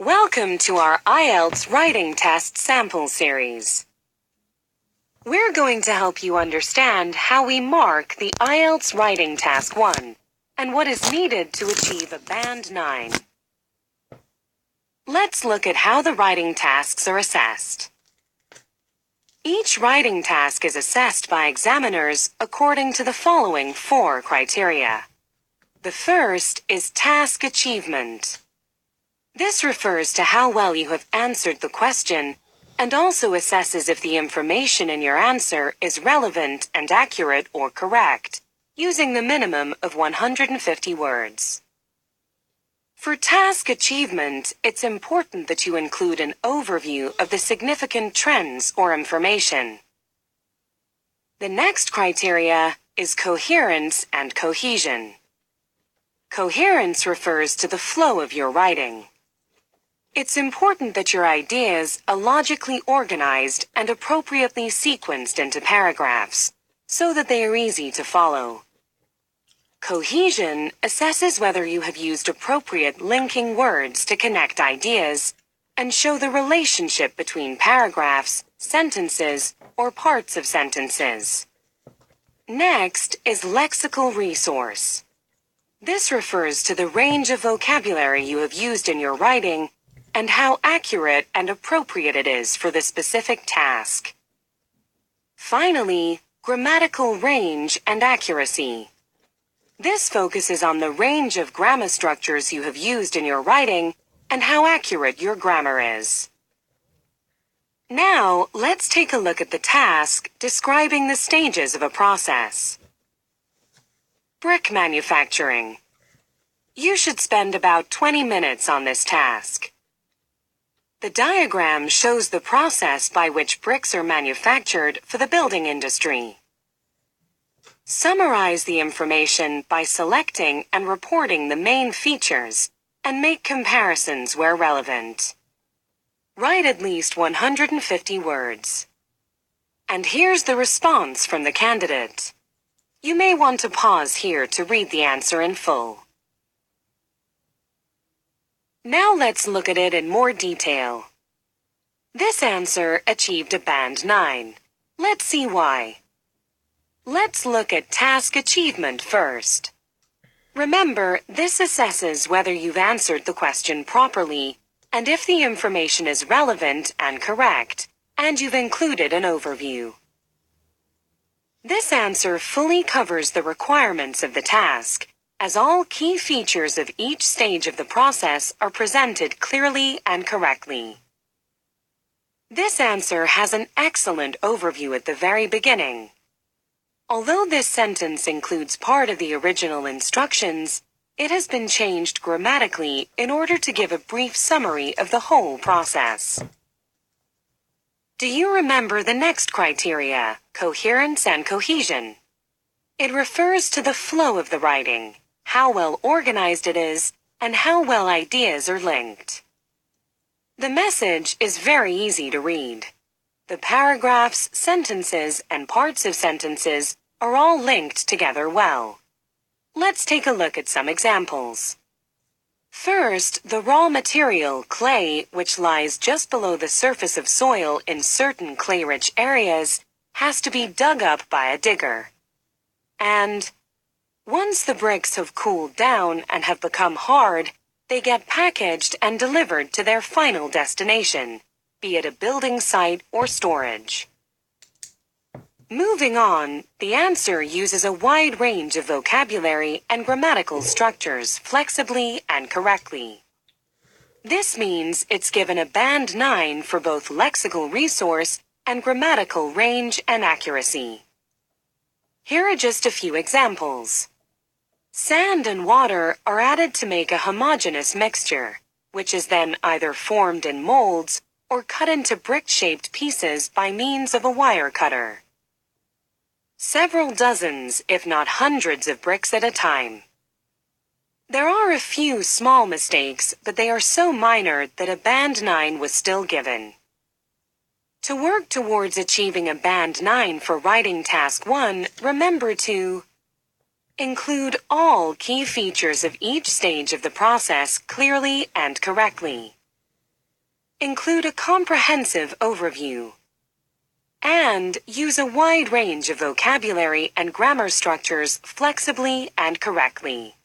Welcome to our IELTS writing test sample series. We're going to help you understand how we mark the IELTS writing task 1 and what is needed to achieve a band 9. Let's look at how the writing tasks are assessed. Each writing task is assessed by examiners according to the following 4 criteria. The first is task achievement. This refers to how well you have answered the question and also assesses if the information in your answer is relevant and accurate or correct, using the minimum of 150 words. For task achievement, it's important that you include an overview of the significant trends or information. The next criteria is coherence and cohesion. Coherence refers to the flow of your writing. It's important that your ideas are logically organized and appropriately sequenced into paragraphs, so that they are easy to follow. Cohesion assesses whether you have used appropriate linking words to connect ideas and show the relationship between paragraphs, sentences, or parts of sentences. Next is lexical resource. This refers to the range of vocabulary you have used in your writing and how accurate and appropriate it is for the specific task. Finally, grammatical range and accuracy. This focuses on the range of grammar structures you have used in your writing and how accurate your grammar is. Now, let's take a look at the task describing the stages of a process. Brick manufacturing. You should spend about 20 minutes on this task. The diagram shows the process by which bricks are manufactured for the building industry. Summarize the information by selecting and reporting the main features and make comparisons where relevant. Write at least 150 words. And here's the response from the candidate. You may want to pause here to read the answer in full. Now let's look at it in more detail. This answer achieved a band 9. Let's see why. Let's look at task achievement first. Remember, this assesses whether you've answered the question properly and if the information is relevant and correct, and you've included an overview. This answer fully covers the requirements of the task, as all key features of each stage of the process are presented clearly and correctly. This answer has an excellent overview at the very beginning. Although this sentence includes part of the original instructions, it has been changed grammatically in order to give a brief summary of the whole process. Do you remember the next criteria, coherence and cohesion? It refers to the flow of the writing, how well organized it is, and how well ideas are linked. The message is very easy to read. The paragraphs, sentences, and parts of sentences are all linked together well. Let's take a look at some examples. First, the raw material, clay, which lies just below the surface of soil in certain clay-rich areas, has to be dug up by a digger. And once the bricks have cooled down and have become hard, they get packaged and delivered to their final destination, be it a building site or storage. Moving on, the answer uses a wide range of vocabulary and grammatical structures flexibly and correctly. This means it's given a band 9 for both lexical resource and grammatical range and accuracy. Here are just a few examples. Sand and water are added to make a homogeneous mixture, which is then either formed in molds or cut into brick-shaped pieces by means of a wire cutter. Several dozens, if not hundreds of bricks at a time. There are a few small mistakes, but they are so minor that a band 9 was still given. To work towards achieving a band 9 for writing task 1, remember to include all key features of each stage of the process clearly and correctly. Include a comprehensive overview. And use a wide range of vocabulary and grammar structures flexibly and correctly.